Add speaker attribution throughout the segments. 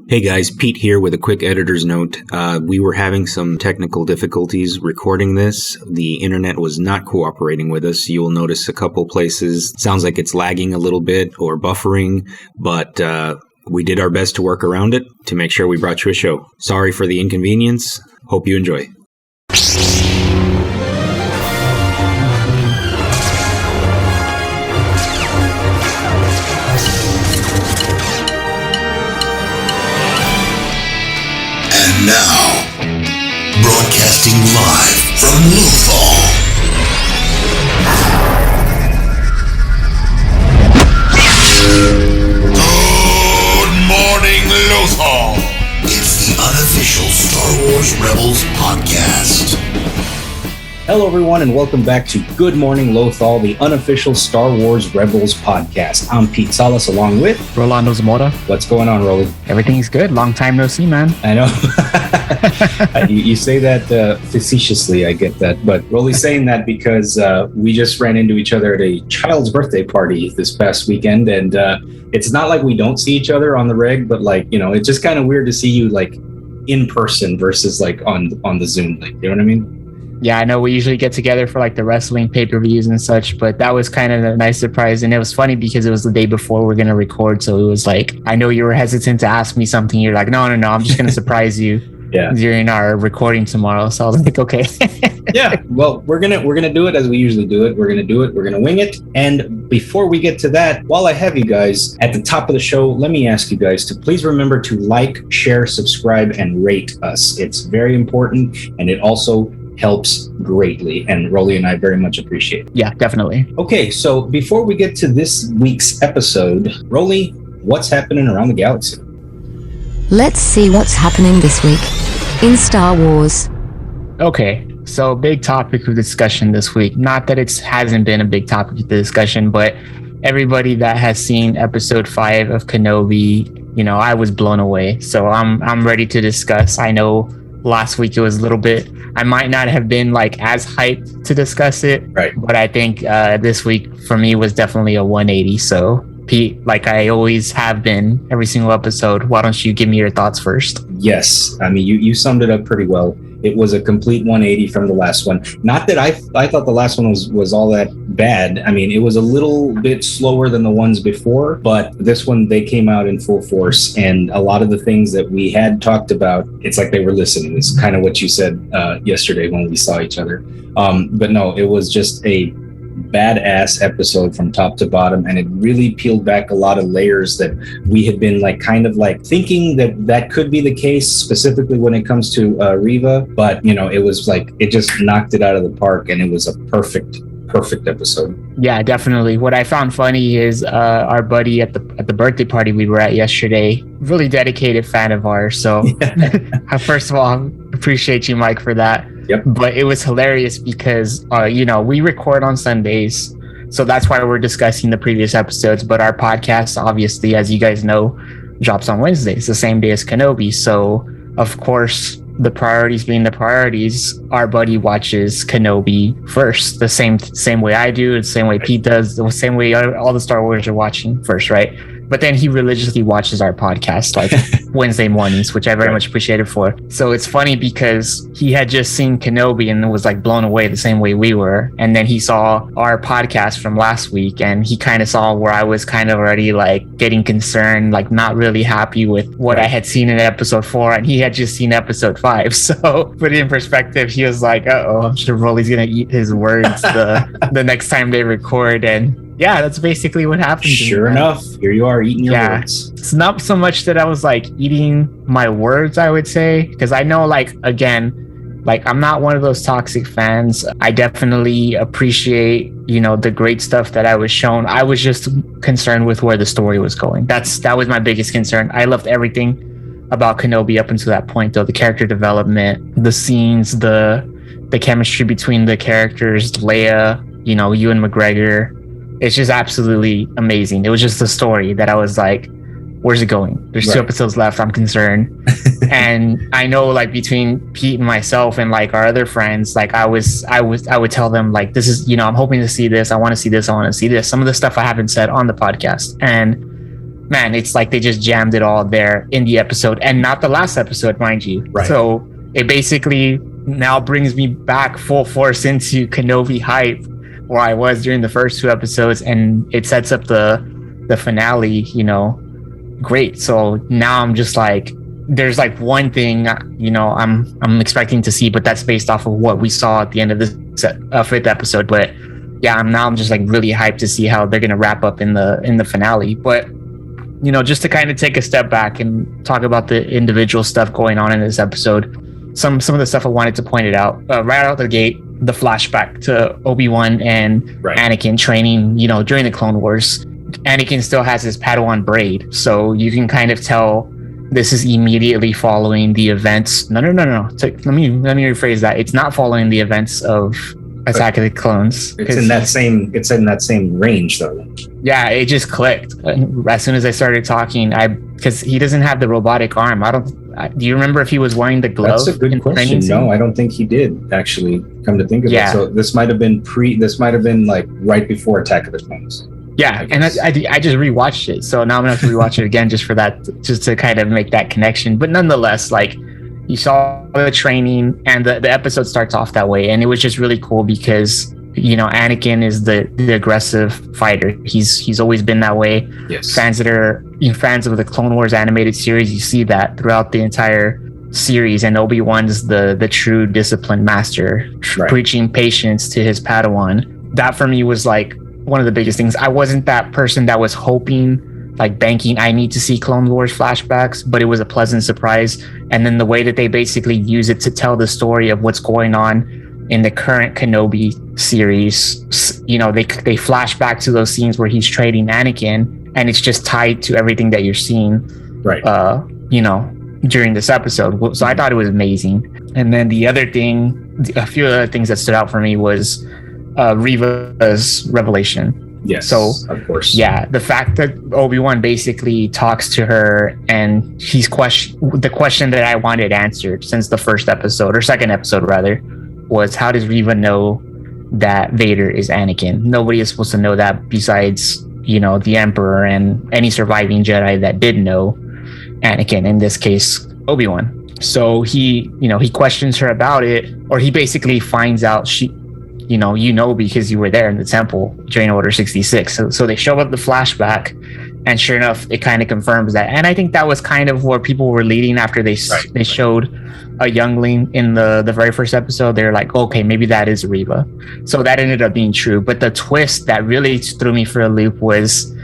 Speaker 1: Hey guys, Pete here with a quick editor's note. We were having some technical difficulties recording this. The internet was not cooperating with us. You will notice a couple places. Sounds like it's lagging a little bit or buffering, but we did our best to work around it to make sure we brought you a show. Sorry for the inconvenience. Hope you enjoy.
Speaker 2: And now, broadcasting live from Lothal. Good morning, Lothal. It's the Unofficial Star Wars Rebels podcast.
Speaker 3: Hello, everyone, and welcome back to Good Morning Lothal, the Unofficial Star Wars Rebels podcast. I'm Pete Salas, along with
Speaker 4: Rolando Zamora.
Speaker 3: What's going on, Rolly?
Speaker 4: Everything's good. Long time no see, man.
Speaker 3: I know. you say that facetiously, I get that. But Rolly's saying that because we just ran into each other at a child's birthday party this past weekend. And it's not like we don't see each other on the reg, but it's just kind of weird to see you in person versus on the Zoom link. You know what I mean?
Speaker 4: Yeah, I know we usually get together for the wrestling pay-per-views and such, but that was kind of a nice surprise. And it was funny because it was the day before we're going to record. So it was I know you were hesitant to ask me something. You're like, no, I'm just going to surprise you during our recording tomorrow. So I was like, okay.
Speaker 3: Yeah, well, we're gonna do it as we usually do it. We're gonna wing it. And before we get to that, while I have you guys at the top of the show, let me ask you guys to please remember to like, share, subscribe, and rate us. It's very important, and it also helps greatly, and Rolly and I very much appreciate it.
Speaker 4: Yeah, definitely.
Speaker 3: Okay, so before we get to this week's episode, Rolly, what's happening around the galaxy?
Speaker 5: Let's see what's happening this week in Star Wars.
Speaker 4: Okay, so big topic of discussion this week. Not that it hasn't been a big topic of discussion, but everybody that has seen episode 5 of Kenobi, I was blown away. So I'm ready to discuss. I know last week it was a little bit, I might not have been as hyped to discuss it,
Speaker 3: right? But
Speaker 4: I think this week for me was definitely a 180. So Pete, like I always have been every single episode, why don't you give me your thoughts first?
Speaker 3: Yes, I mean you summed it up pretty well. It was a complete 180 from the last one. Not that I thought the last one was all that bad. I mean, it was a little bit slower than the ones before, but this one, they came out in full force. And a lot of the things that we had talked about, it's like they were listening. It's kind of what you said yesterday when we saw each other. But no, it was just a badass episode from top to bottom, and it really peeled back a lot of layers that we had been thinking that could be the case, specifically when it comes to Riva, but it was it just knocked it out of the park, and it was a perfect episode. Yeah, definitely. What I found funny is our buddy at the birthday party we were at yesterday, really dedicated fan of ours, so first of all, appreciate you, Mike, for that. Yep.
Speaker 4: But it was hilarious because, we record on Sundays. So that's why we're discussing the previous episodes. But our podcast, obviously, as you guys know, drops on Wednesdays, the same day as Kenobi. So, of course, the priorities being the priorities, our buddy watches Kenobi first. The same way I do, the same way Pete does, the same way all the Star Wars are watching first, right? But then he religiously watches our podcast Wednesday mornings, which I very much appreciate it for. So it's funny because he had just seen Kenobi and was blown away the same way we were. And then he saw our podcast from last week, and he kind of saw where I was kind of already getting concerned, not really happy with what I had seen in episode 4, and he had just seen episode 5. So put it in perspective, he was like, I'm sure Rolly's gonna eat his words the next time they record. And yeah, that's basically what happened.
Speaker 3: Sure enough, here you are eating your words.
Speaker 4: It's not so much that I was eating my words, I would say, because I know again, I'm not one of those toxic fans. I definitely appreciate, the great stuff that I was shown. I was just concerned with where the story was going. That was my biggest concern. I loved everything about Kenobi up until that point, though. The character development, the scenes, the chemistry between the characters, Leia, Ewan McGregor. It's just absolutely amazing. It was just the story that I was like, where's it going? There's 2 episodes left. I'm concerned. And I know between Pete and myself and our other friends, I would tell them this is, I'm hoping to see this. I want to see this. I want to see this. Some of the stuff I haven't said on the podcast. And man, it's like they just jammed it all there in the episode, and not the last episode, mind you.
Speaker 3: Right.
Speaker 4: So it basically now brings me back full force into Kenobi hype, where I was during the first 2 episodes, and it sets up the finale, great. So now I'm just like, there's like one thing, I'm expecting to see, but that's based off of what we saw at the end of this 5th episode. But yeah, I'm just like really hyped to see how they're gonna wrap up in the finale. But just to kind of take a step back and talk about the individual stuff going on in this episode, some of the stuff I wanted to point it out right out the gate. The flashback to Obi-Wan and Anakin training, during the Clone Wars. Anakin still has his Padawan braid, so you can kind of tell this is immediately following the events. No. Let me rephrase that. It's not following the events of Attack of the Clones.
Speaker 3: It's in that same range, though.
Speaker 4: Yeah, it just clicked as soon as I started talking. Because he doesn't have the robotic arm. Do you remember if he was wearing the glove?
Speaker 3: That's a good question. No, I don't think he did. Actually, come to think of it, so this might have been like right before Attack of the Clones.
Speaker 4: Yeah, and I just rewatched it, so now I'm gonna have to rewatch it again just for that, just to kind of make that connection. But nonetheless, like, you saw the training, and the episode starts off that way, and it was just really cool because Anakin is the aggressive fighter. He's always been that way.
Speaker 3: Yes.
Speaker 4: Fans of the Clone Wars animated series, you see that throughout the entire series, and Obi-Wan's the true disciplined master, preaching patience to his Padawan. That for me was like one of the biggest things. I wasn't that person that was hoping, like banking, I need to see Clone Wars flashbacks, but it was a pleasant surprise. And then the way that they basically use it to tell the story of what's going on in the current Kenobi series, they flash back to those scenes where he's training Anakin, and it's just tied to everything that you're seeing, during this episode. So I thought it was amazing. And then a few other things that stood out for me was Riva's revelation.
Speaker 3: Yes,
Speaker 4: so
Speaker 3: of course.
Speaker 4: Yeah, the fact that Obi-Wan basically talks to her, and the question that I wanted answered since the first episode, or second episode rather, was how does Riva know that Vader is Anakin? Nobody is supposed to know that besides, the Emperor and any surviving Jedi that did know Anakin, in this case, Obi-Wan. So he questions her about it, or he basically finds out because you were there in the temple during Order 66. So they show up the flashback, and sure enough, it kind of confirms that. And I think that was kind of where people were leading after they showed a youngling in the very first episode. They're like, okay, maybe that is Riva. So that ended up being true. But the twist that really threw me for a loop was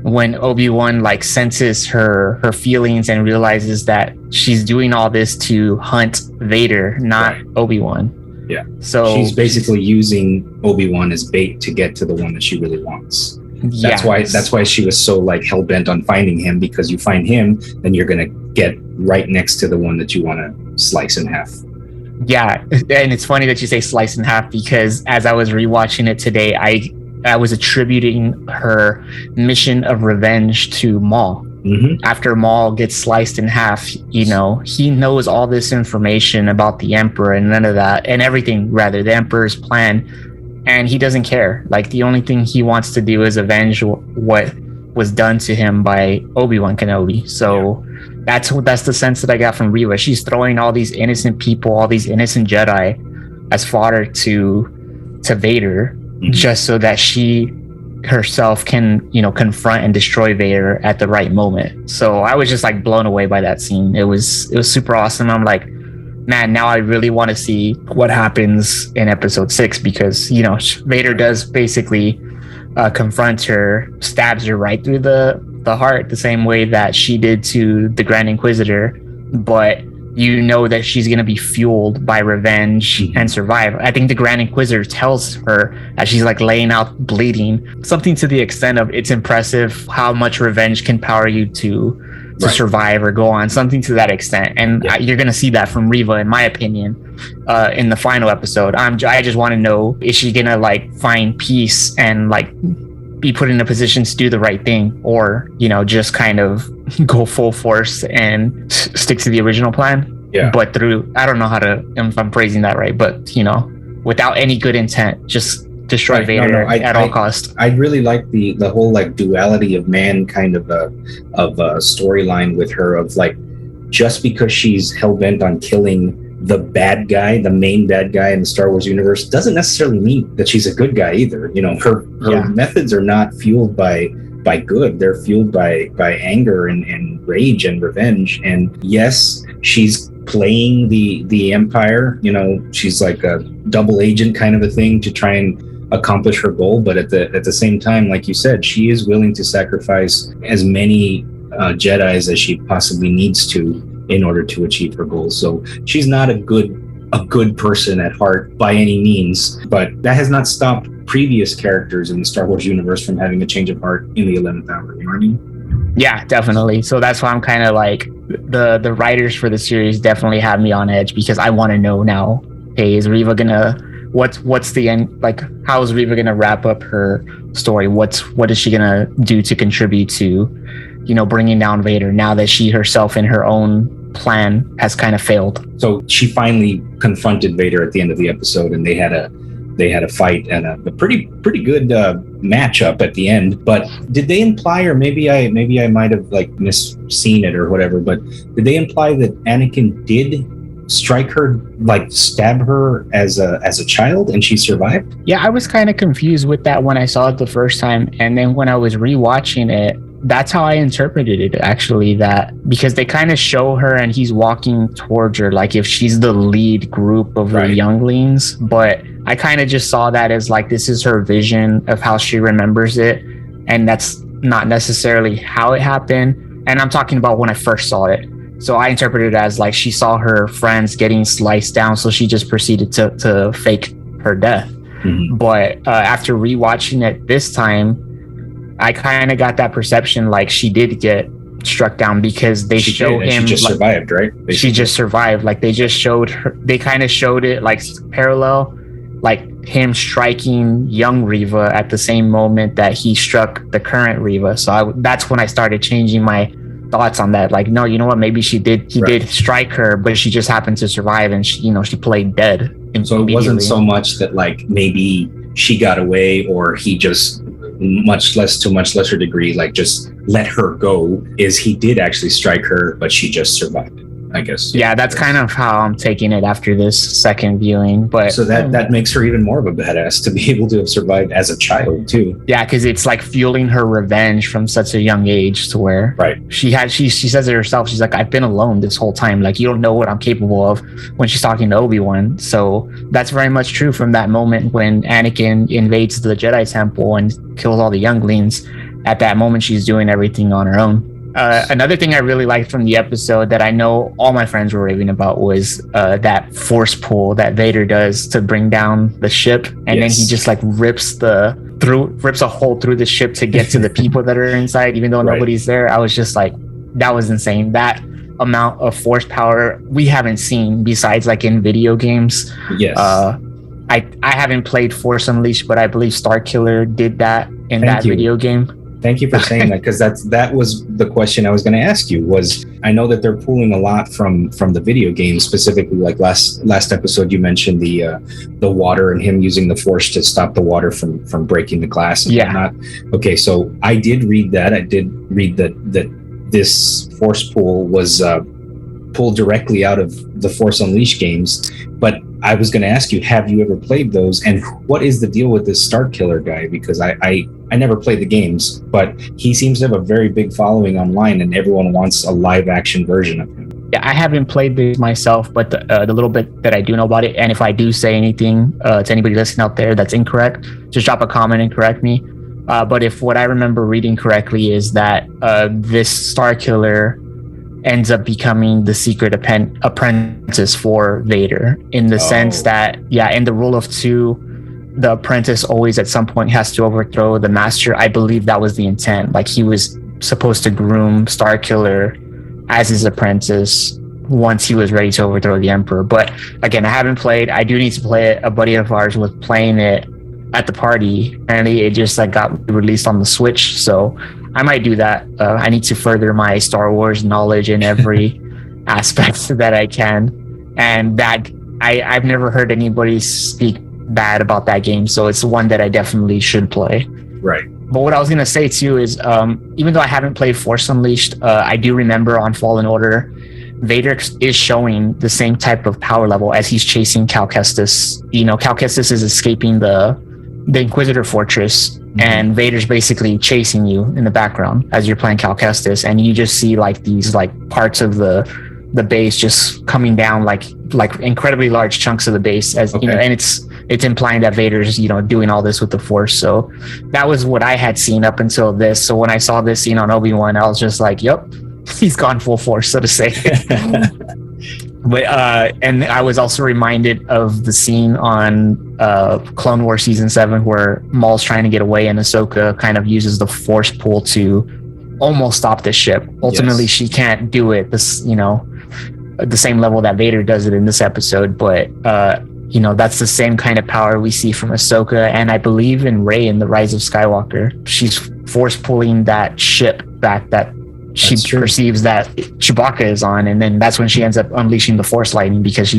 Speaker 4: when Obi-Wan senses her feelings and realizes that she's doing all this to hunt Vader, not Obi-Wan.
Speaker 3: Yeah.
Speaker 4: So
Speaker 3: she's basically using Obi-Wan as bait to get to the one that she really wants. That's why she was so hell bent on finding him, because you find him, then you're gonna get right next to the one that you want to slice in half.
Speaker 4: Yeah, and it's funny that you say slice in half, because as I was rewatching it today, I was attributing her mission of revenge to Maul.
Speaker 3: Mm-hmm.
Speaker 4: After Maul gets sliced in half, he knows all this information about the Emperor and none of that, and everything, rather, the Emperor's plan, and he doesn't care. The only thing he wants to do is avenge what was done to him by Obi-Wan Kenobi. So that's the sense that I got from Riva. She's throwing all these innocent people, all these innocent Jedi as fodder to Vader, just so that she herself can confront and destroy Vader at the right moment. So I was just blown away by that scene. It was super awesome. I'm like, man, now I really want to see what happens in episode 6, because Vader does basically confront her, stabs her right through the heart, the same way that she did to the Grand Inquisitor, but that she's going to be fueled by revenge and survive. I think the Grand Inquisitor tells her, as she's laying out bleeding, something to the extent of, it's impressive how much revenge can power you to survive or go on, something to that extent. And you're going to see that from Riva, in my opinion, in the final episode. I just want to know, is she going to find peace and be put in a position to do the right thing, or just kind of go full force and stick to the original plan, but through, I don't know if I'm phrasing that right, but without any good intent, just destroy
Speaker 3: Right.
Speaker 4: Vader
Speaker 3: No,
Speaker 4: at all cost.
Speaker 3: I really like the whole like duality of man kind of a storyline with her of like, just because she's hell-bent on killing the bad guy, the main bad guy in the Star Wars universe, doesn't necessarily mean that she's a good guy either. You know, her methods are not fueled by good. They're fueled by anger and rage and revenge. And yes, she's playing the Empire. You know, she's like a double agent kind of a thing to try and accomplish her goal. But at the same time, like you said, she is willing to sacrifice as many Jedis as she possibly needs to in order to achieve her goals. So she's not a good person at heart by any means, but that has not stopped previous characters in the Star Wars universe from having a change of heart in the 11th hour. You know what I mean?
Speaker 4: Yeah, definitely. So that's why I'm kind of like, the writers for the series definitely have me on edge, because I want to know now, hey, is Riva gonna, what's the end, like, how is Riva gonna wrap up her story? What is she gonna do to contribute to, you know, bringing down Vader, now that she herself in her own plan has kind of failed?
Speaker 3: So she finally confronted Vader at the end of the episode, and they had a fight and a pretty good matchup at the end. But did they imply, or maybe I might have like misseen it or whatever, but did they imply that Anakin did strike her, like stab her as a child, and she survived?
Speaker 4: Yeah, I was kind of confused with that when I saw it the first time, and then when I was rewatching it, that's how I interpreted it, actually, that because they kind of show her and he's walking towards her like if she's the lead group of the younglings, but I kind of just saw that as like, this is her vision of how she remembers it, and that's not necessarily how it happened. And I'm talking about when I first saw it. So I interpreted it as like she saw her friends getting sliced down, so she just proceeded to fake her death. Mm-hmm. But after rewatching it this time, I kind of got that perception like she did get struck down, because they show him.
Speaker 3: She just
Speaker 4: like,
Speaker 3: survived, right? Basically.
Speaker 4: She just survived. Like they just showed her. They kind of showed it like parallel, like him striking young Riva at the same moment that he struck the current Riva. So that's when I started changing my thoughts on that. Like, no, you know what? Maybe he did strike her, but she just happened to survive, and she played dead.
Speaker 3: So it wasn't so much that like maybe she got away, or he just to much lesser degree, like just let her go. Is he did actually strike her, but she just survived, I guess.
Speaker 4: Yeah, that's kind of how I'm taking it after this second viewing. But
Speaker 3: so that makes her even more of a badass to be able to have survived as a child too.
Speaker 4: Yeah, because it's like fueling her revenge from such a young age, to where she says it herself. She's like, I've been alone this whole time. Like, you don't know what I'm capable of, when she's talking to Obi-Wan. So that's very much true from that moment when Anakin invades the Jedi Temple and kills all the younglings. At that moment, she's doing everything on her own. Another thing I really liked from the episode that I know all my friends were raving about was that force pull that Vader does to bring down the ship, and then he just like rips a hole through the ship to get to the people that are inside, even though nobody's there. I was just like, that was insane. That amount of force power we haven't seen besides like in video games.
Speaker 3: Yes.
Speaker 4: I haven't played Force Unleashed, but I believe Starkiller did that in video game.
Speaker 3: Thank you for saying that, because that was the question I was going to ask you. Was I know that they're pulling a lot from the video game, specifically like last episode you mentioned the water and him using the force to stop the water from breaking the glass and whatnot. Okay, so I did read that. I did read that this force pull was pulled directly out of the Force Unleashed games. But I was going to ask you, have you ever played those? And what is the deal with this Starkiller guy? Because I never played the games, but he seems to have a very big following online, and everyone wants a live action version of him.
Speaker 4: Yeah, I haven't played this myself, but the little bit that I do know about it, and if I do say anything to anybody listening out there that's incorrect, just drop a comment and correct me. But if what I remember reading correctly is that this Starkiller ends up becoming the secret apprentice for Vader, in the sense that, in the rule of two, the apprentice always at some point has to overthrow the master. I believe that was the intent. Like, he was supposed to groom Starkiller as his apprentice once he was ready to overthrow the Emperor. But again, I haven't played. I do need to play it. A buddy of ours was playing it at the party, and it just like got released on the Switch, so I might do that. I need to further my Star Wars knowledge in every aspect that I can, and that I've never heard anybody speak bad about that game. So it's one that I definitely should play.
Speaker 3: Right.
Speaker 4: But what I was going to say too is, even though I haven't played Force Unleashed, I do remember on Fallen Order, Vader is showing the same type of power level as he's chasing Cal Kestis. Cal Kestis is escaping the Inquisitor Fortress, and Vader's basically chasing you in the background as you're playing Cal Kestis, and you just see like these like parts of the base just coming down, like incredibly large chunks of the base, as and it's implying that Vader's doing all this with the Force. So that was what I had seen up until this. So when I saw this scene on Obi-Wan, I was just like, yep, he's gone full force, so to say. But and I was also reminded of the scene on Clone Wars season 7 where Maul's trying to get away and Ahsoka kind of uses the Force pull to almost stop the ship. Ultimately, she can't do it at the same level that Vader does it in this episode, but that's the same kind of power we see from Ahsoka, and I believe in Rey in The Rise of Skywalker. She's force pulling that ship back that she perceives that Chewbacca is on, and then that's when she ends up unleashing the Force lightning because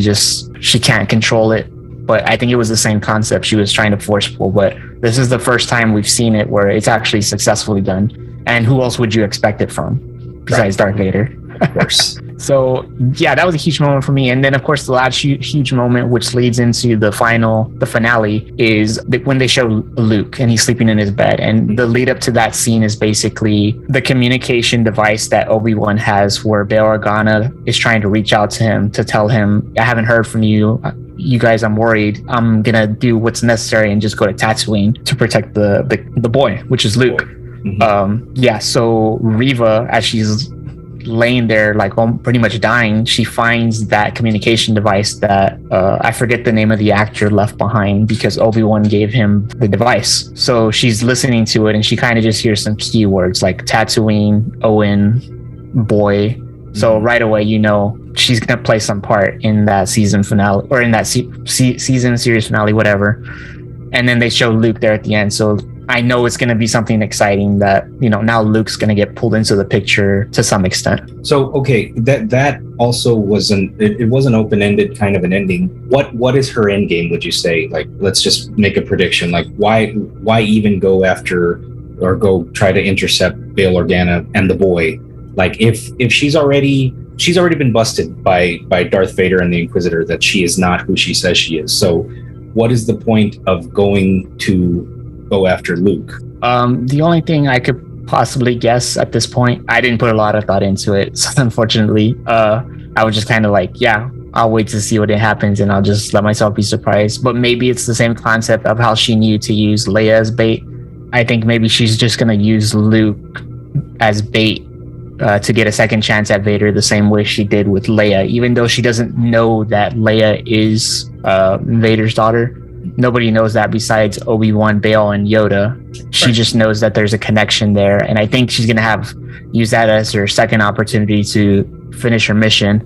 Speaker 4: she can't control it. But I think it was the same concept she was trying to force pull, but this is the first time we've seen it where it's actually successfully done. And who else would you expect it from besides Darth Vader?
Speaker 3: Of course.
Speaker 4: So yeah, that was a huge moment for me. And then of course the last huge moment, which leads into the finale, is when they show Luke and he's sleeping in his bed. And the lead up to that scene is basically the communication device that Obi-Wan has, where Bail Organa is trying to reach out to him to tell him, I haven't heard from you. You guys, I'm worried. I'm gonna do what's necessary and just go to Tatooine to protect the boy, which is Luke. So Riva, as she's laying there like pretty much dying, she finds that communication device that I forget the name of the actor left behind because Obi-Wan gave him the device. So she's listening to it and she kind of just hears some keywords like Tatooine, Owen, boy. So right away, she's gonna play some part in that season finale, or in that season series finale, whatever. And then they show Luke there at the end. So I know it's going to be something exciting that, now Luke's going to get pulled into the picture to some extent.
Speaker 3: So, okay, that also wasn't open-ended kind of an ending. What is her end game, would you say? Like, let's just make a prediction. Like, why even go after or go try to intercept Bail Organa and the boy? Like, if she's already been busted by Darth Vader and the Inquisitor that she is not who she says she is. So what is the point of going to go after Luke?
Speaker 4: The only thing I could possibly guess at this point, I didn't put a lot of thought into it, so unfortunately, I was just kind of like, yeah, I'll wait to see what happens and I'll just let myself be surprised. But maybe it's the same concept of how she needed to use Leia as bait. I think maybe she's just going to use Luke as bait to get a second chance at Vader, the same way she did with Leia, even though she doesn't know that Leia is Vader's daughter. Nobody knows that besides Obi-Wan, Bail, and Yoda. She just knows that there's a connection there, and I think she's gonna use that as her second opportunity to finish her mission.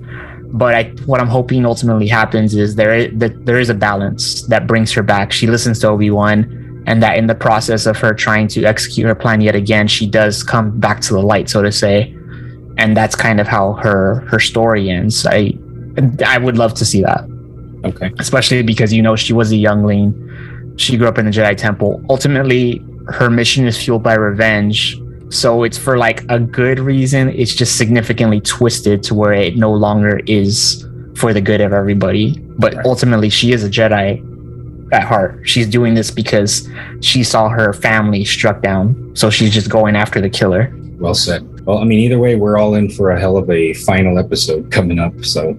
Speaker 4: But what I'm hoping ultimately happens is there is a balance that brings her back. She listens to Obi-Wan, and that in the process of her trying to execute her plan yet again, she does come back to the light, so to say, and that's kind of how her story ends. I would love to see that.
Speaker 3: Okay.
Speaker 4: Especially because, she was a youngling. She grew up in the Jedi Temple. Ultimately, her mission is fueled by revenge. So it's for like a good reason. It's just significantly twisted to where it no longer is for the good of everybody. But ultimately, she is a Jedi at heart. She's doing this because she saw her family struck down. So she's just going after the killer.
Speaker 3: Well said. Well, I mean, either way, we're all in for a hell of a final episode coming up. So...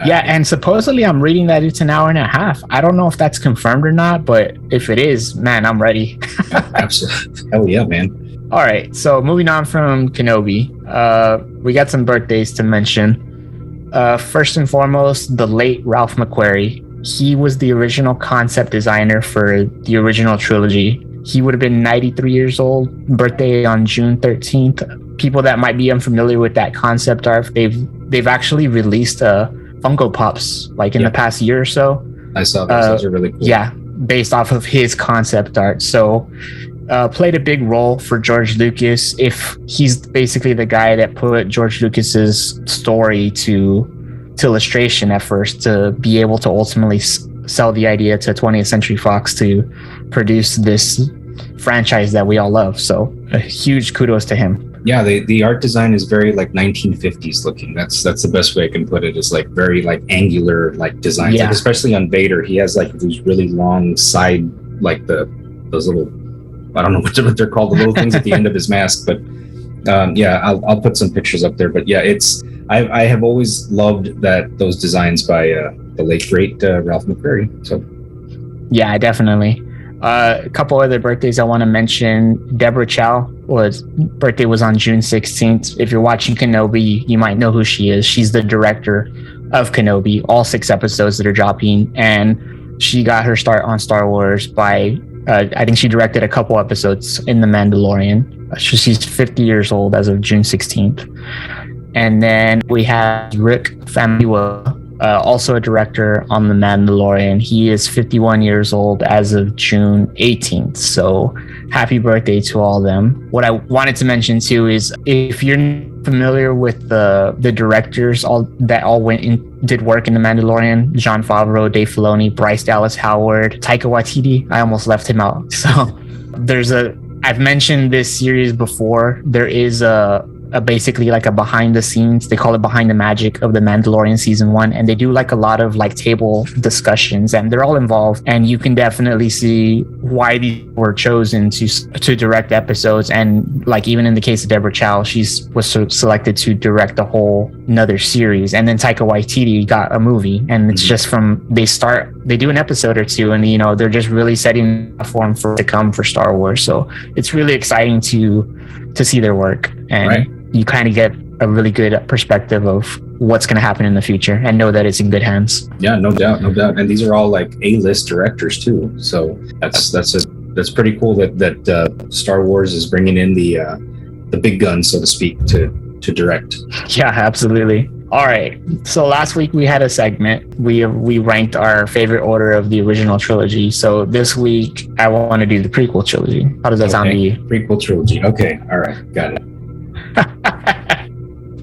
Speaker 4: yeah, and supposedly I'm reading that it's an hour and a half. I don't know if that's confirmed or not, but if it is, man, I'm ready.
Speaker 3: Absolutely. Hell yeah, man.
Speaker 4: All right, so moving on from Kenobi, we got some birthdays to mention. First and foremost, the late Ralph McQuarrie. He was the original concept designer for the original trilogy. He would have been 93 years old, birthday on June 13th. People that might be unfamiliar with that concept art, they've actually released Funko Pops like in the past year or so.
Speaker 3: I saw those. Those are really cool.
Speaker 4: Yeah, based off of his concept art. So played a big role for George Lucas. If he's basically the guy that put George Lucas's story to illustration at first to be able to ultimately sell the idea to 20th Century Fox to produce this franchise that we all love. So a huge kudos to him.
Speaker 3: Yeah, the art design is very like 1950s looking. That's the best way I can put it. Is like very like angular like designs,
Speaker 4: Yeah.
Speaker 3: like, especially on Vader. He has like these really long side, like those little, I don't know what they're called, the little things at the end of his mask. But yeah, I'll put some pictures up there. But yeah, I have always loved those designs by the late great Ralph McQuarrie. So
Speaker 4: Yeah, definitely. A couple other birthdays I want to mention. Deborah Chow birthday was on June 16th. If you're watching Kenobi, you might know who she is. She's the director of Kenobi, all 6 episodes that are dropping, and she got her start on Star Wars by I think she directed a couple episodes in The Mandalorian. She's 50 years old as of June 16th. And then we have Rick Famuyiwa, also a director on The Mandalorian. He is 51 years old as of June 18th. So happy birthday to all of them. What I wanted to mention too is, if you're familiar with the directors that all went in did work in The Mandalorian, Jon Favreau, Dave Filoni, Bryce Dallas Howard, Taika Waititi, I almost left him out. So I've mentioned this series before. There is a basically like a behind the scenes, they call it Behind the Magic of The Mandalorian season 1, and they do like a lot of like table discussions, and they're all involved, and you can definitely see why these were chosen to direct episodes. And like even in the case of Deborah Chow, was selected to direct a whole another series, and then Taika Waititi got a movie, and it's just from they do an episode or two, and you know they're just really setting a form to come for Star Wars. So it's really exciting to see their work, and
Speaker 3: right.
Speaker 4: You kind of get a really good perspective of what's going to happen in the future, and know that it's in good hands.
Speaker 3: Yeah, no doubt. And these are all like A-list directors too. So that's pretty cool that Star Wars is bringing in the big guns, so to speak, to direct.
Speaker 4: Yeah, absolutely. All right. So last week we had a segment. We ranked our favorite order of the original trilogy. So this week I want to do the prequel trilogy. How does that sound to you?
Speaker 3: Prequel trilogy. Okay. All right. Got it.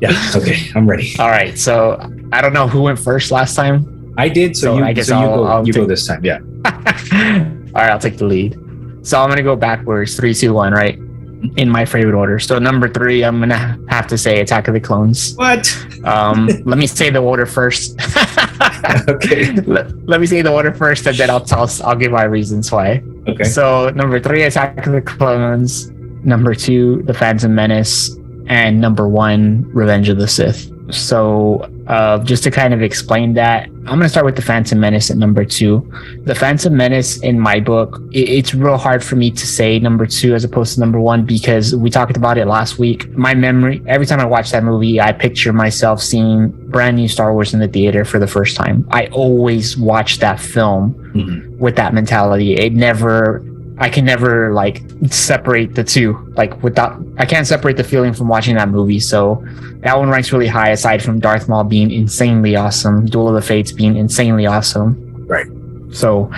Speaker 3: Yeah. Okay. I'm ready.
Speaker 4: All right. So I don't know who went first last time.
Speaker 3: I did. So
Speaker 4: I guess I'll
Speaker 3: go this time. Yeah.
Speaker 4: All right. I'll take the lead. So I'm going to go backwards. 3, 2, 1, right? In my favorite order. So number 3, I'm going to have to say Attack of the Clones.
Speaker 3: What?
Speaker 4: Let me say the order first.
Speaker 3: Okay.
Speaker 4: Let me say the order first, and then I'll give my reasons why.
Speaker 3: Okay.
Speaker 4: So number 3, Attack of the Clones. Number 2, The Phantom Menace. And number 1, Revenge of the Sith. So just to kind of explain that, I'm going to start with The Phantom Menace at number 2. The Phantom Menace, in my book, it's real hard for me to say number 2 as opposed to number 1, because we talked about it last week. My memory, every time I watch that movie, I picture myself seeing brand new Star Wars in the theater for the first time. I always watch that film with that mentality. I can never like separate the two, I can't separate the feeling from watching that movie. So that one ranks really high, aside from Darth Maul being insanely awesome, Duel of the Fates being insanely awesome.
Speaker 3: Right.
Speaker 4: So,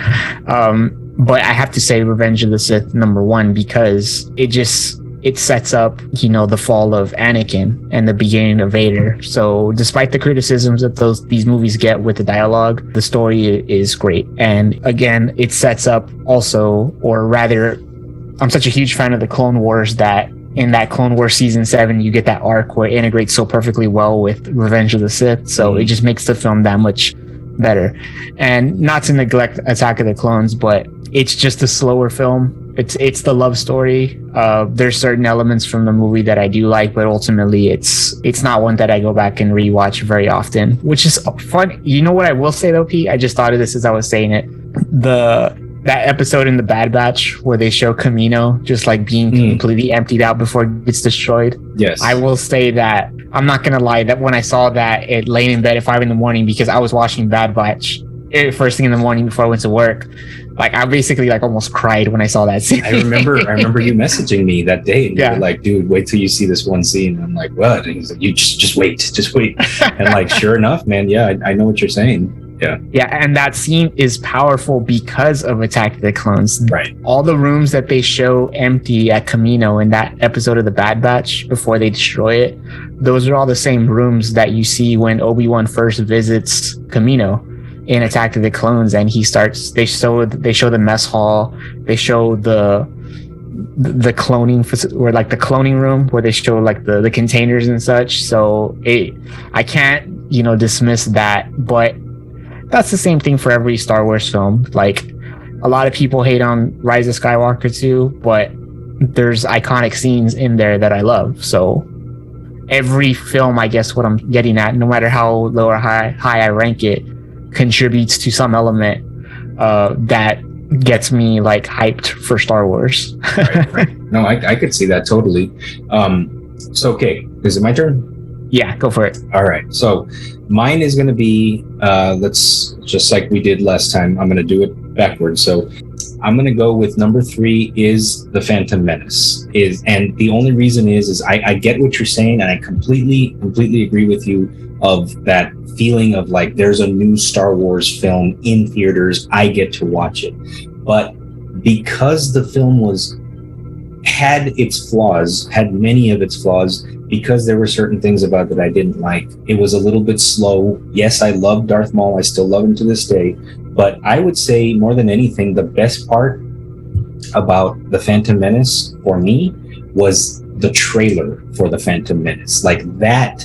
Speaker 4: but I have to say Revenge of the Sith number 1, because it sets up, the fall of Anakin and the beginning of Vader. So despite the criticisms that these movies get with the dialogue, the story is great. And again, it sets up also, or rather, I'm such a huge fan of the Clone Wars that in that Clone Wars season 7, you get that arc where it integrates so perfectly well with Revenge of the Sith. So it just makes the film that much better. And not to neglect Attack of the Clones, but it's just a slower film. It's the love story. There's certain elements from the movie that I do like, but ultimately it's not one that I go back and rewatch very often, which is fun. You know what I will say though, Pete? I just thought of this as I was saying it. That episode in the Bad Batch where they show Kamino just like being completely emptied out before it gets destroyed.
Speaker 3: Yes.
Speaker 4: I will say that I'm not gonna lie, that when I saw that, it laying in bed at 5 a.m, because I was watching Bad Batch first thing in the morning before I went to work. Like I basically almost cried when I saw that scene.
Speaker 3: I remember you messaging me that day, and you were like, "Dude, wait till you see this one scene." And I'm like, "What?" And he's like, "You just wait." And sure enough, man, yeah, I know what you're saying. Yeah,
Speaker 4: and that scene is powerful because of Attack of the Clones.
Speaker 3: Right.
Speaker 4: All the rooms that they show empty at Kamino in that episode of the Bad Batch before they destroy it, those are all the same rooms that you see when Obi-Wan first visits Kamino in Attack of the Clones, and they show the mess hall, they show the cloning or like the cloning room where they show like the containers and such. So I can't dismiss that, but that's the same thing for every Star Wars film. Like, a lot of people hate on Rise of Skywalker too, but there's iconic scenes in there that I love. So every film, I guess what I'm getting at, no matter how low or high I rank it, contributes to some element that gets me like hyped for Star Wars.
Speaker 3: Right. No, I could see that totally. So, okay, is it my turn?
Speaker 4: Yeah, go for it.
Speaker 3: All right. So mine is going to be, let's just like we did last time, I'm going to do it backwards. So I'm going to go with number 3 is The Phantom Menace. And the only reason is I get what you're saying, and I completely agree with you of that feeling of like there's a new Star Wars film in theaters, I get to watch it. But because the film had many of its flaws, because there were certain things about that I didn't like. It was a little bit slow. Yes, I love Darth Maul. I still love him to this day. But I would say more than anything, the best part about The Phantom Menace for me was the trailer for The Phantom Menace. Like that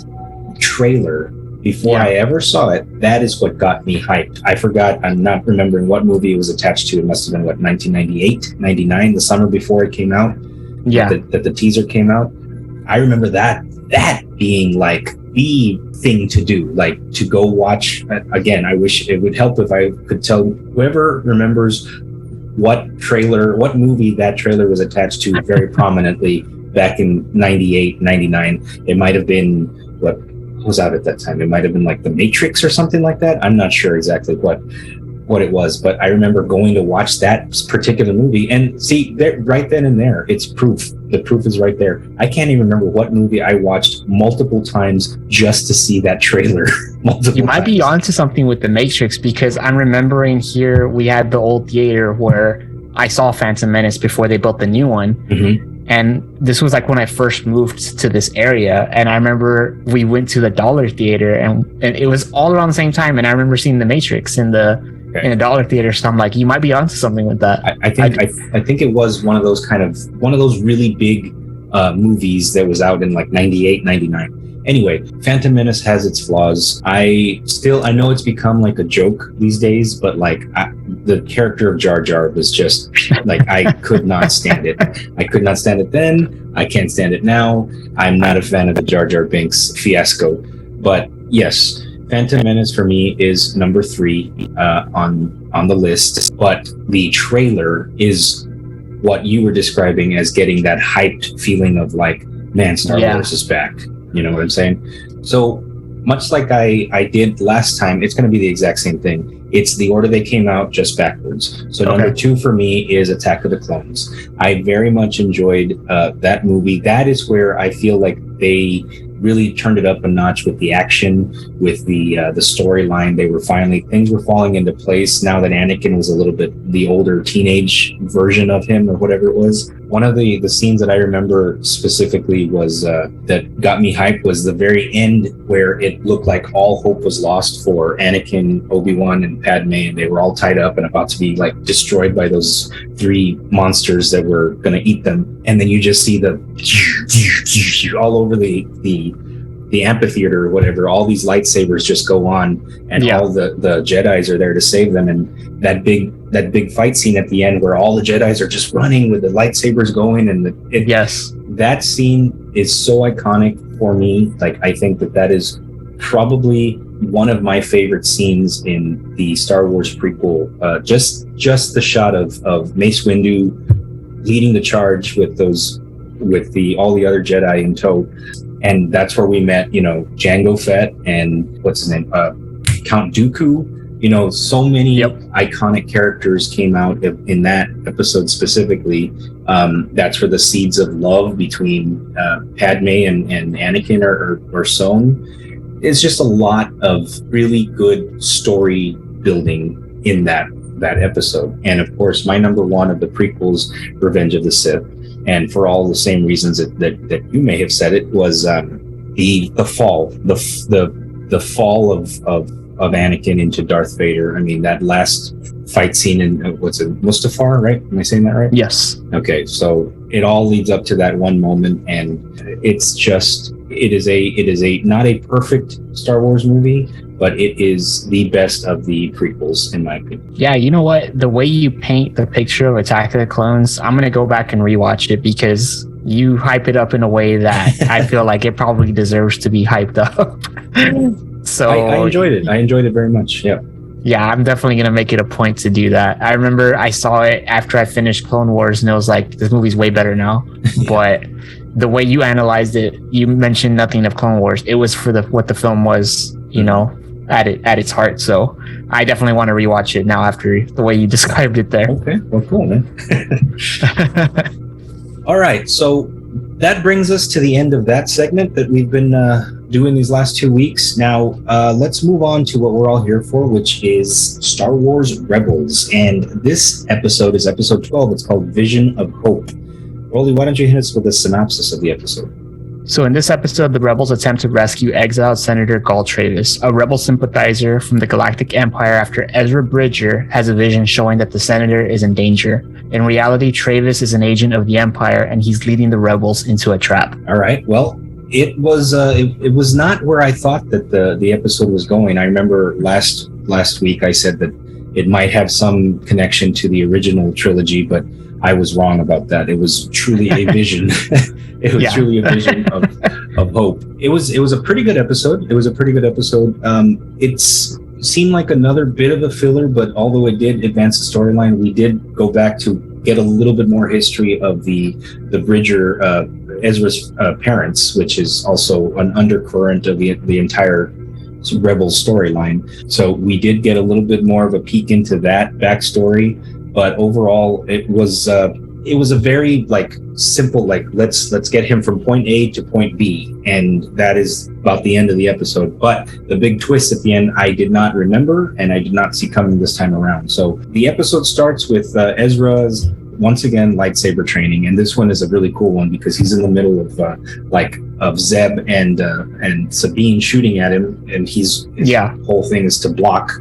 Speaker 3: trailer, before I ever saw it, that is what got me hyped. I forgot, I'm not remembering what movie it was attached to. It must have been, 1998, 99, the summer before it came out.
Speaker 4: Yeah.
Speaker 3: That the teaser came out. I remember that being like the thing to do, like to go watch. Again, I wish it would help if I could tell whoever remembers what movie that trailer was attached to very prominently back in 98, 99. It might have been, what was out at that time? It might have been like The Matrix or something like that. I'm not sure exactly what it was, but I remember going to watch that particular movie and see right then and there, it's proof. The proof is right there. I can't even remember what movie I watched multiple times just to see that trailer. You might
Speaker 4: be onto something with The Matrix, because I'm remembering here we had the old theater where I saw Phantom Menace before they built the new one. Mm-hmm. And this was like when I first moved to this area, and I remember we went to the Dollar Theater, and it was all around the same time, and I remember seeing The Matrix in a Dollar Theater. So I'm like, you might be onto something with that.
Speaker 3: I think it was one of those really big movies that was out in like 98, 99. Anyway, Phantom Menace has its flaws. I know it's become like a joke these days, but like the character of Jar Jar was just like, I could not stand it. I could not stand it then. I can't stand it now. I'm not a fan of the Jar Jar Binks fiasco. But yes, Phantom Menace for me is number 3 on the list. But the trailer is what you were describing as getting that hyped feeling of like, man, Star Wars is back. You know what I'm saying? So much like I did last time, it's going to be the exact same thing. It's the order they came out, just backwards. So number 2 for me is Attack of the Clones. I very much enjoyed that movie. That is where I feel like they really turned it up a notch with the action, with the storyline. Things were falling into place now that Anakin was a little bit the older teenage version of him, or whatever it was. One of the scenes that I remember specifically was that got me hyped was the very end, where it looked like all hope was lost for Anakin, Obi-Wan, and Padme, and they were all tied up and about to be like destroyed by those 3 monsters that were going to eat them. And then you just see the all over the amphitheater or whatever, all these lightsabers just go on, and all the Jedis are there to save them. And that big fight scene at the end where all the Jedis are just running with the lightsabers going, and that scene is so iconic for me. Like, I think that is probably one of my favorite scenes in the Star Wars prequel. Just the shot of Mace Windu leading the charge with all the other Jedi in tow. And that's where we met, Jango Fett and what's his name? Count Dooku. So many iconic characters came out in that episode specifically. That's where the seeds of love between Padme and Anakin are sown. It's just a lot of really good story building in that episode. And of course, my number 1 of the prequels, Revenge of the Sith. And for all the same reasons that you may have said, it was the fall of of Anakin into Darth Vader. I mean, that last fight scene in what's it, Mustafar, right? Am I saying that right?
Speaker 4: Yes.
Speaker 3: Okay, so it all leads up to that one moment, and it's just it is a not a perfect Star Wars movie, but it is the best of the prequels in my opinion.
Speaker 4: Yeah, you know what? The way you paint the picture of Attack of the Clones, I'm gonna go back and rewatch it because you hype it up in a way that I feel like it probably deserves to be hyped up. So
Speaker 3: I enjoyed it. I enjoyed it very much. Yeah.
Speaker 4: Yeah, I'm definitely going to make it a point to do that. I remember I saw it after I finished Clone Wars and it was like, this movie's way better now. But the way you analyzed it, you mentioned nothing of Clone Wars. It was for what the film was, you know, at its heart. So I definitely want to rewatch it now after the way you described it there.
Speaker 3: Okay, well, cool, man. All right, so that brings us to the end of that segment that we've been doing these last 2 weeks. Now, let's move on to what we're all here for, which is Star Wars Rebels. And this episode is episode 12. It's called Vision of Hope. Rolly, why don't you hit us with a synopsis of the episode?
Speaker 4: So in this episode, the rebels attempt to rescue exiled Senator Gul Travis, a rebel sympathizer from the Galactic Empire, after Ezra Bridger has a vision showing that the senator is in danger. In reality, Travis is an agent of the Empire, and he's leading the rebels into a trap.
Speaker 3: All right. Well, it was not where I thought that the episode was going. I remember last week I said that it might have some connection to the original trilogy, but I was wrong about that. It was truly a vision. It was truly a vision of hope. It was a pretty good episode. It seemed like another bit of a filler, but although it did advance the storyline, we did go back to get a little bit more history of the Bridger, Ezra's parents, which is also an undercurrent of the entire Rebels storyline. So we did get a little bit more of a peek into that backstory. But overall, it was a very simple let's get him from point A to point B, and that is about the end of the episode. But the big twist at the end, I did not remember, and I did not see coming this time around. So the episode starts with Ezra's once again lightsaber training, and this one is a really cool one because he's in the middle of Zeb and Sabine shooting at him, and his whole thing is to block.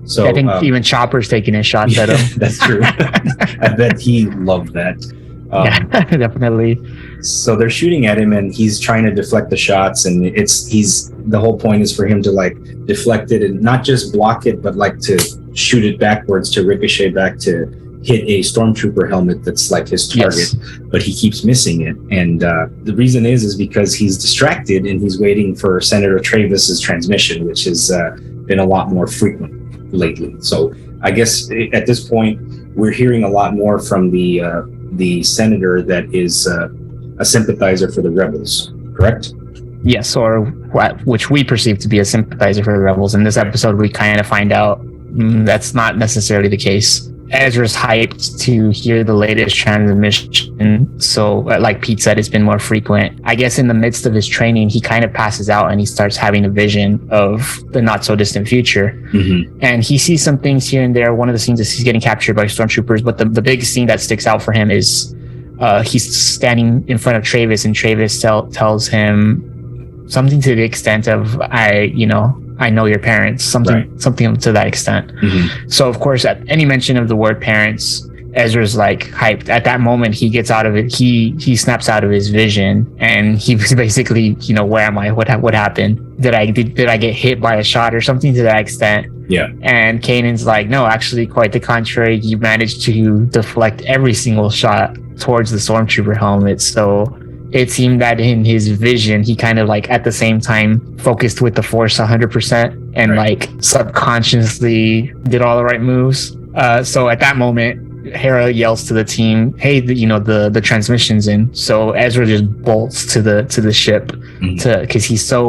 Speaker 3: So
Speaker 4: I think even Chopper's taking his shots at him.
Speaker 3: That's true. I bet he loved that.
Speaker 4: Yeah, definitely.
Speaker 3: So they're shooting at him, and he's trying to deflect the shots, and the whole point is for him to deflect it and not just block it, but to shoot it backwards to ricochet back to hit a stormtrooper helmet that's his target. Yes. But he keeps missing it, and the reason is because he's distracted and he's waiting for Senator Travis's transmission, which has been a lot more frequent lately. So I guess at this point we're hearing a lot more from the senator that is a sympathizer for the rebels, correct?
Speaker 4: Yes, or which we perceive to be a sympathizer for the rebels. In this episode, we kind of find out that's not necessarily the case. Ezra's hyped to hear the latest transmission. So like Pete said, it's been more frequent. I guess in the midst of his training, he kind of passes out and he starts having a vision of the not so distant future. Mm-hmm. And he sees some things here and there. One of the scenes is he's getting captured by stormtroopers, but the big scene that sticks out for him is he's standing in front of Travis, and Travis tells him something to the extent of, I know your parents, something to that extent. Mm-hmm. So of course, at any mention of the word parents, Ezra's hyped. At that moment, he gets out of it. He snaps out of his vision, and he was basically, where am I? What happened? Did I get hit by a shot or something to that extent?
Speaker 3: Yeah.
Speaker 4: And Kanan's no, actually, quite the contrary. You managed to deflect every single shot towards the stormtrooper helmet. So it seemed that in his vision, he kind of at the same time focused with the Force 100% and subconsciously did all the right moves. So at that moment, Hera yells to the team, "Hey, the transmission's in." So Ezra just bolts to the ship because he's so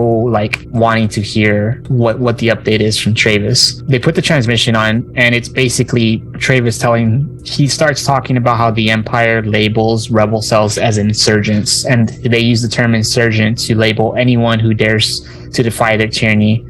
Speaker 4: wanting to hear what the update is from Travis. They put the transmission on, and it's basically Travis he starts talking about how the Empire labels rebel cells as insurgents, and they use the term insurgent to label anyone who dares to defy their tyranny.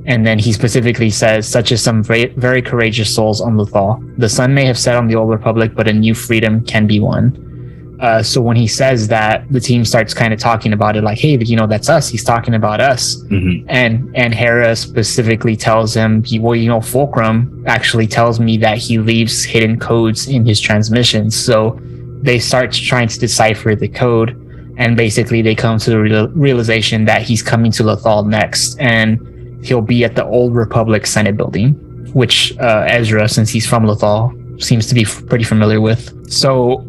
Speaker 4: And then he specifically says, such as some very, very courageous souls on Lothal. The sun may have set on the old republic, but a new freedom can be won. So when he says that, the team starts kind of talking about it like, hey, that's us. He's talking about us. And Hera specifically tells him, Fulcrum actually tells me that he leaves hidden codes in his transmissions. So they start trying to decipher the code, and basically they come to the realization that he's coming to Lothal next, and he'll be at the Old Republic Senate building, which Ezra, since he's from Lothal, seems to be pretty familiar with. So,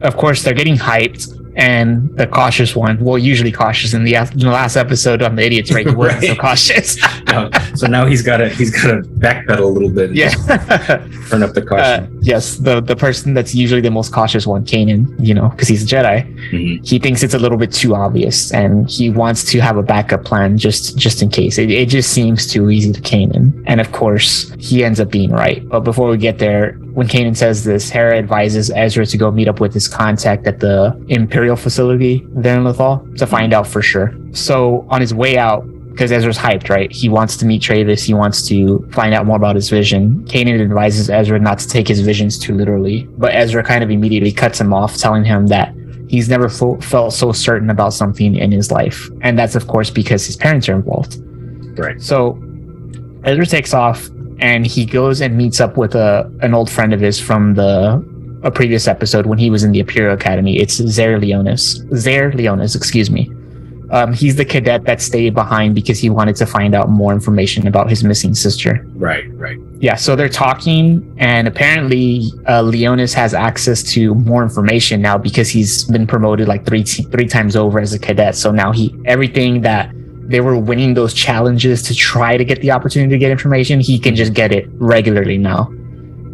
Speaker 4: of course, they're getting hyped, and the cautious one, usually cautious. In the last episode on the Idiots, right? He wasn't so cautious.
Speaker 3: So now he's got to backpedal a little bit.
Speaker 4: Yeah,
Speaker 3: turn up the caution.
Speaker 4: Yes, the person that's usually the most cautious one, Kanan, because he's a Jedi. He thinks it's a little bit too obvious, and he wants to have a backup plan just in case. It just seems too easy to Kanan, and of course, he ends up being right. But before we get there, when Kanan says this, Hera advises Ezra to go meet up with his contact at the Imperial facility there in Lothal to find out for sure. So on his way out, because Ezra's hyped, right? He wants to meet Travis. He wants to find out more about his vision. Kanan advises Ezra not to take his visions too literally, but Ezra kind of immediately cuts him off, telling him that he's never felt so certain about something in his life. And that's, of course, because his parents are involved.
Speaker 3: Right.
Speaker 4: So Ezra takes off, and he goes and meets up with an old friend of his from a previous episode when he was in the Imperial Academy. It's Zer Leonis, excuse me. He's the cadet that stayed behind because he wanted to find out more information about his missing sister.
Speaker 3: Right.
Speaker 4: Yeah, so they're talking, and apparently Leonis has access to more information now because he's been promoted like three times over as a cadet. So now everything that they were winning those challenges to try to get the opportunity to get information, he can just get it regularly now.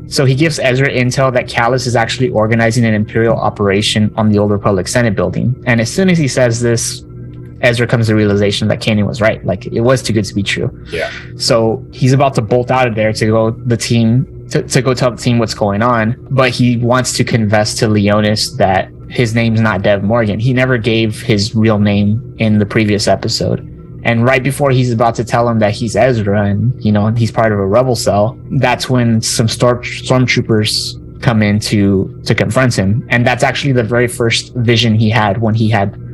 Speaker 4: So he gives Ezra intel that Kallus is actually organizing an Imperial operation on the Old Republic Senate building. And as soon as he says this, Ezra comes to the realization that Kanan was right. Like, it was too good to be true.
Speaker 3: Yeah.
Speaker 4: So he's about to bolt out of there to go go tell the team what's going on. But he wants to confess to Leonis that his name's not Dev Morgan. He never gave his real name in the previous episode. And right before he's about to tell him that he's Ezra and, he's part of a rebel cell, that's when some stormtroopers come in to confront him. And that's actually the very first vision he had when he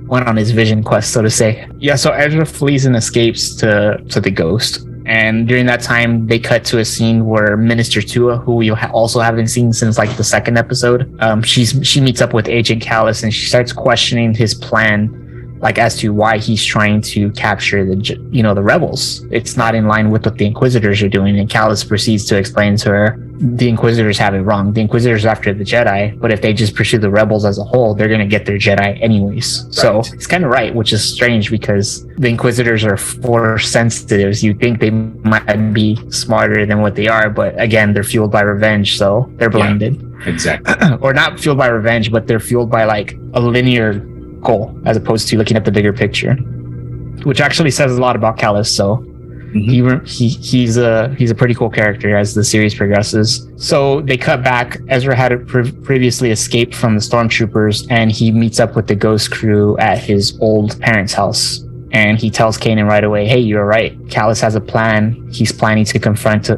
Speaker 4: went on his vision quest, so to say. Yeah, so Ezra flees and escapes to the Ghost. And during that time, they cut to a scene where Minister Tua, who we also haven't seen since like the second episode, she meets up with Agent Kallus, and she starts questioning his plan, like as to why he's trying to capture the rebels. It's not in line with what the Inquisitors are doing. And Kallus proceeds to explain to her, the Inquisitors have it wrong. The Inquisitors are after the Jedi, but if they just pursue the rebels as a whole, they're going to get their Jedi anyways. Right. So it's kind of right, which is strange because the Inquisitors are force sensitives. You think they might be smarter than what they are, but again, they're fueled by revenge, so they're blinded.
Speaker 3: Yeah, exactly.
Speaker 4: Or not fueled by revenge, but they're fueled by like a linear goal as opposed to looking at the bigger picture, which actually says a lot about Kallus. So he's a pretty cool character as the series progresses. So they cut back. Ezra had previously escaped from the stormtroopers, and he meets up with the Ghost crew at his old parents' house. And he tells Kanan right away, "Hey, you're right. Kallus has a plan. He's planning to confront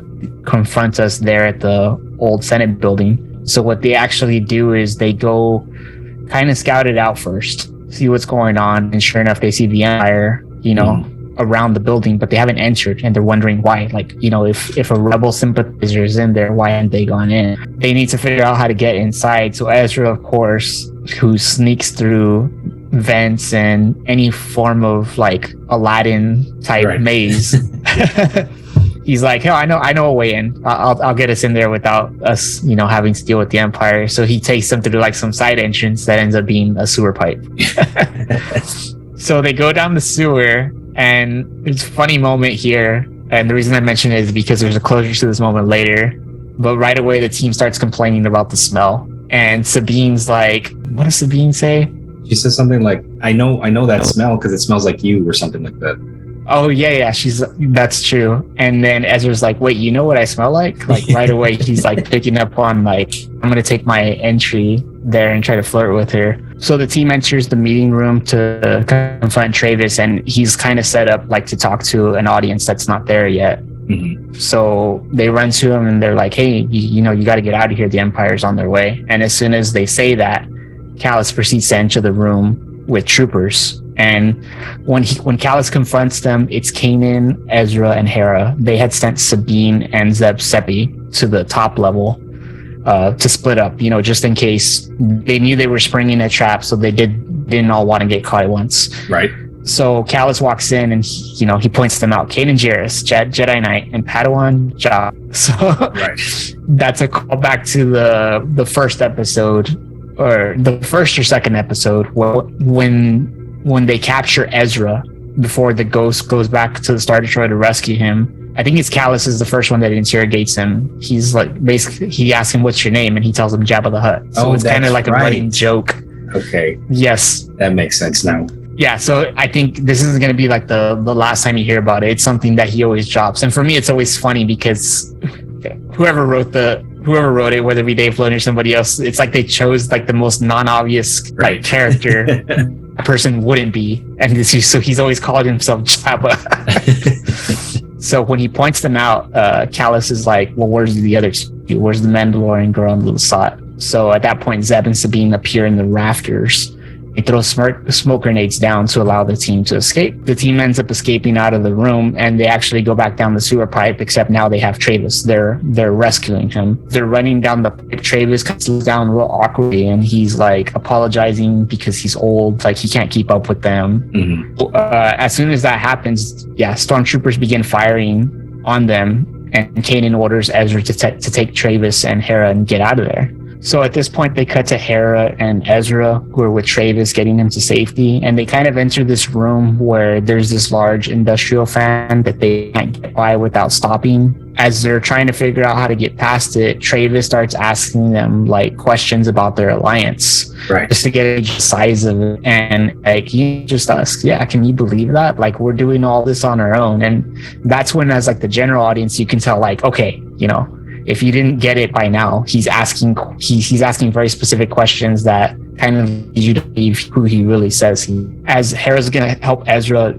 Speaker 4: us there at the old Senate building." So what they actually do is they go kind of scout it out first, see what's going on, and sure enough, they see the Empire, around the building, but they haven't entered, and they're wondering why. Like, if a rebel sympathizer is in there, why haven't they gone in? They need to figure out how to get inside. So Ezra, of course, who sneaks through vents and any form of like Aladdin type maze, he's like, "Hell, I know a way in. I'll get us in there without us, having to deal with the Empire." So he takes them through like some side entrance that ends up being a sewer pipe. So they go down the sewer, and it's a funny moment here. And the reason I mention it is because there's a closure to this moment later. But right away, the team starts complaining about the smell. And Sabine's like, what does Sabine say?
Speaker 3: She says something like, I know that smell because it smells like you, or something like that.
Speaker 4: Oh, yeah. That's true. And then Ezra's like, wait, you know what I smell like? Like right away, he's like picking up on like, I'm going to take my entry there and try to flirt with her. So the team enters the meeting room to confront Travis, and he's kind of set up like to talk to an audience that's not there yet. Mm-hmm. So they run to him and they're like, hey, you got to get out of here. The Empire's on their way. And as soon as they say that, Callus proceeds to enter the room with troopers. And when Callus confronts them, it's Kanan, Ezra, and Hera. They had sent Sabine and Zeb Seppi to the top level to split up, just in case. They knew they were springing a trap, so they didn't all want to get caught at once.
Speaker 3: Right.
Speaker 4: So Callus walks in and he points them out. Kanan Jarrus, Jedi Knight, and Padawan Ja. So that's a callback to the first episode, or the first or second episode, when they capture Ezra before the ghost goes back to the Star Destroyer to rescue him. I think it's Callus is the first one that interrogates him. He's like, basically, he asks him, "What's your name?" And he tells him Jabba the Hutt. So it's kind of like a running joke.
Speaker 3: Okay.
Speaker 4: Yes.
Speaker 3: That makes sense now.
Speaker 4: Yeah, so I think this isn't going to be like the last time you hear about it. It's something that he always drops. And for me, it's always funny because whoever wrote it, whether it be Dave Filoni or somebody else, it's like they chose like the most non-obvious like character a person wouldn't be. And so he's always called himself Jabba. So when he points them out, Callus is like, well, where's the other two? Where's the Mandalorian girl and Lusat? So at that point, Zeb and Sabine appear in the rafters. They throw smoke grenades down to allow the team to escape. The team ends up escaping out of the room, and they actually go back down the sewer pipe, except now they have Travis. They're rescuing him. They're running down the pipe. Travis comes down real awkwardly, and he's like apologizing because he's old, like he can't keep up with them. Mm-hmm. As soon as that happens, stormtroopers begin firing on them, and Kanan orders Ezra to take Travis and Hera and get out of there. So at this point, they cut to Hera and Ezra, who are with Travis, getting him to safety. And they kind of enter this room where there's this large industrial fan that they can't get by without stopping. As they're trying to figure out how to get past it, Travis starts asking them like questions about their alliance, right? Just to get a size of it. And like, he just asks, can you believe that? Like, we're doing all this on our own. And that's when, as like the general audience, you can tell like, okay, if you didn't get it by now, he's asking very specific questions that kind of lead you to believe who he really says he. As Hera's gonna help Ezra,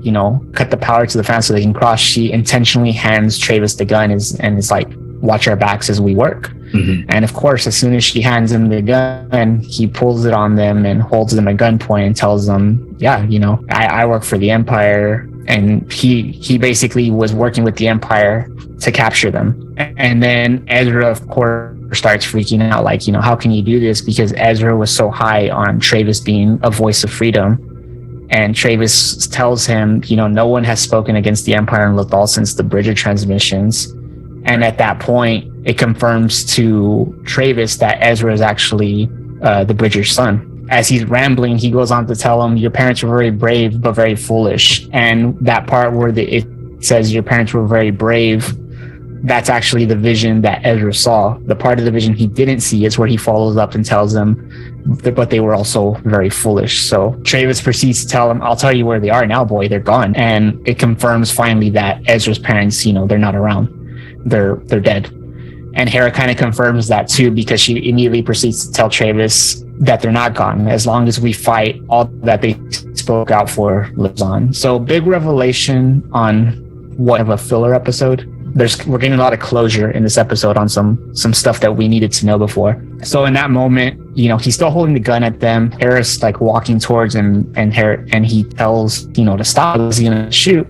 Speaker 4: cut the power to the fan so they can cross, she intentionally hands Travis the gun and is like, watch our backs as we work. Mm-hmm. And of course, as soon as she hands him the gun, he pulls it on them and holds them at gunpoint and tells them, I work for the Empire. And he basically was working with the Empire to capture them. And then Ezra, of course, starts freaking out, like, how can you do this? Because Ezra was so high on Travis being a voice of freedom. And Travis tells him, no one has spoken against the Empire in Lothal since the Bridger transmissions. And at that point, it confirms to Travis that Ezra is actually the Bridger's son. As he's rambling, he goes on to tell him, your parents were very brave, but very foolish. And that part where it says your parents were very brave, that's actually the vision that Ezra saw. The part of the vision he didn't see is where he follows up and tells them, but they were also very foolish. So Travis proceeds to tell him, I'll tell you where they are now, boy, they're gone. And it confirms finally that Ezra's parents, they're not around. They're dead. And Hera kind of confirms that too, because she immediately proceeds to tell Travis that they're not gone. As long as we fight, all that they spoke out for lives on. So big revelation on what of a filler episode. We're getting a lot of closure in this episode on some stuff that we needed to know before. So in that moment, he's still holding the gun at them. Hera's like walking towards him, and he tells to stop. He's gonna shoot.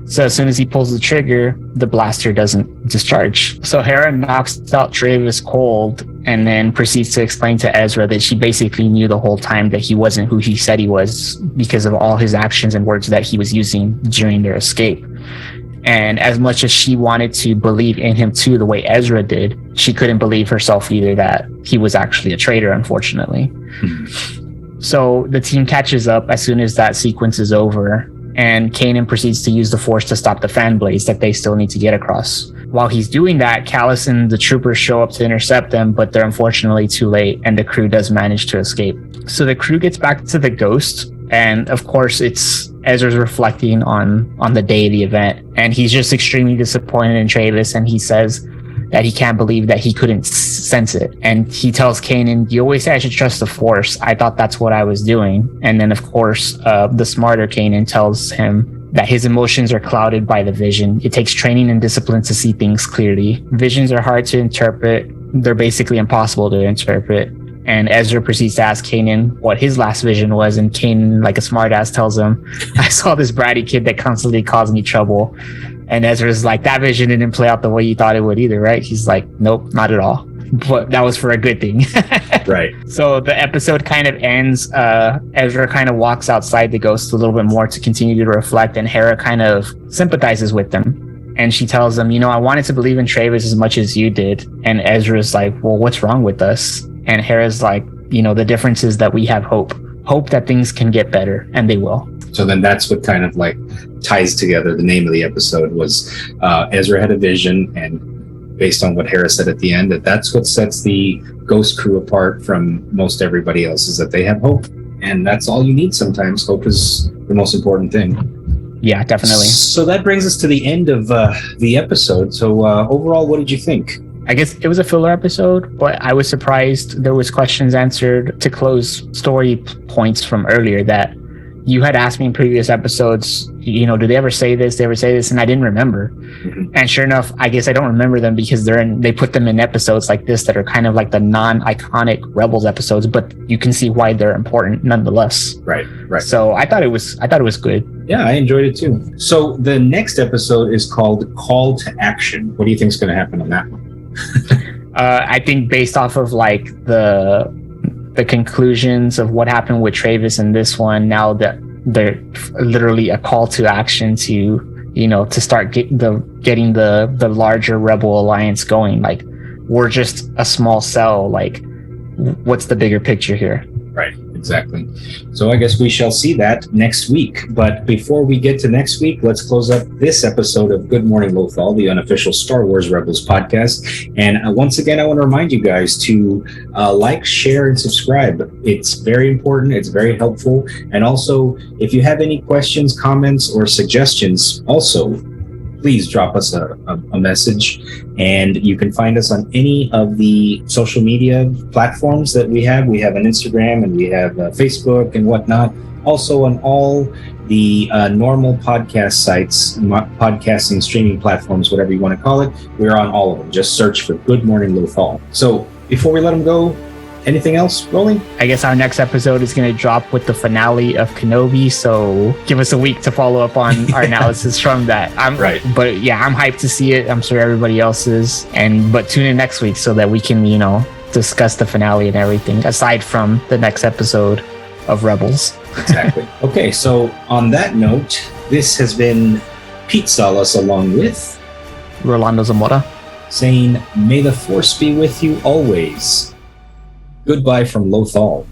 Speaker 4: So as soon as he pulls the trigger, the blaster doesn't discharge. So Hera knocks out Travis cold and then proceeds to explain to Ezra that she basically knew the whole time that he wasn't who he said he was because of all his actions and words that he was using during their escape. And as much as she wanted to believe in him too, the way Ezra did, she couldn't believe herself either that he was actually a traitor, unfortunately. So the team catches up as soon as that sequence is over. And Kanan proceeds to use the Force to stop the fan blades that they still need to get across. While he's doing that, Callus and the troopers show up to intercept them, but they're unfortunately too late, and the crew does manage to escape. So the crew gets back to the Ghost, and of course it's Ezra's reflecting on the day of the event, and he's just extremely disappointed in Travis, and he says that he can't believe that he couldn't sense it. And he tells Kanan, you always say I should trust the Force. I thought that's what I was doing. And then, of course, the smarter Kanan tells him that his emotions are clouded by the vision. It takes training and discipline to see things clearly. Visions are hard to interpret. They're basically impossible to interpret. And Ezra proceeds to ask Kanan what his last vision was, and Kanan, like a smartass, tells him, I saw this bratty kid that constantly caused me trouble. And Ezra's like, that vision didn't play out the way you thought it would either, right? He's like, nope, not at all. But that was for a good thing.
Speaker 3: Right.
Speaker 4: So the episode kind of ends. Ezra kind of walks outside the ghost a little bit more to continue to reflect, and Hera kind of sympathizes with them. And she tells him, I wanted to believe in Travis as much as you did. And Ezra's like, well, what's wrong with us? And Hera's like, the difference is that we have hope that things can get better, and they will.
Speaker 3: So then that's what kind of like ties together. The name of the episode was Ezra had a vision, and based on what Hera said at the end, that's what sets the Ghost crew apart from most everybody else, is that they have hope. And that's all you need sometimes. Hope is the most important thing.
Speaker 4: Yeah, definitely.
Speaker 3: So that brings us to the end of the episode. So overall, what did you think?
Speaker 4: I guess it was a filler episode, but I was surprised there was questions answered to close story points from earlier that you had asked me in previous episodes, do they ever say this? And I didn't remember. Mm-hmm. And sure enough, I guess I don't remember them because they put them in episodes like this that are kind of like the non-iconic Rebels episodes, but you can see why they're important nonetheless.
Speaker 3: Right.
Speaker 4: So I thought it was good.
Speaker 3: Yeah, I enjoyed it too. So the next episode is called Call to Action. What do you think is going to happen on that one?
Speaker 4: I think based off of like the conclusions of what happened with Travis in this one, now that they're literally a call to action to to start getting the larger Rebel Alliance going. Like, we're just a small cell. Like, what's the bigger picture here?
Speaker 3: Right, exactly. So I guess we shall see that next week. But before we get to next week, let's close up this episode of Good Morning Lothal, the unofficial Star Wars Rebels podcast. And once again, I want to remind you guys to like, share, and subscribe. It's very important. It's very helpful. And also, if you have any questions, comments, or suggestions, also, please drop us a message. And you can find us on any of the social media platforms that we have. We have an Instagram, and we have Facebook and whatnot. Also on all the normal podcast sites, podcasting, streaming platforms, whatever you want to call it. We're on all of them. Just search for Good Morning Lothal. So before we let them go, anything else rolling?
Speaker 4: I guess our next episode is going to drop with the finale of Kenobi, so give us a week to follow up on our analysis from that.
Speaker 3: Right.
Speaker 4: But yeah, I'm hyped to see it. I'm sure everybody else is. But tune in next week so that we can, discuss the finale and everything, aside from the next episode of Rebels.
Speaker 3: Exactly. Okay, so on that note, this has been Pete Salas along with
Speaker 4: Rolando Zamora,
Speaker 3: saying, may the Force be with you always. Goodbye from Lothal.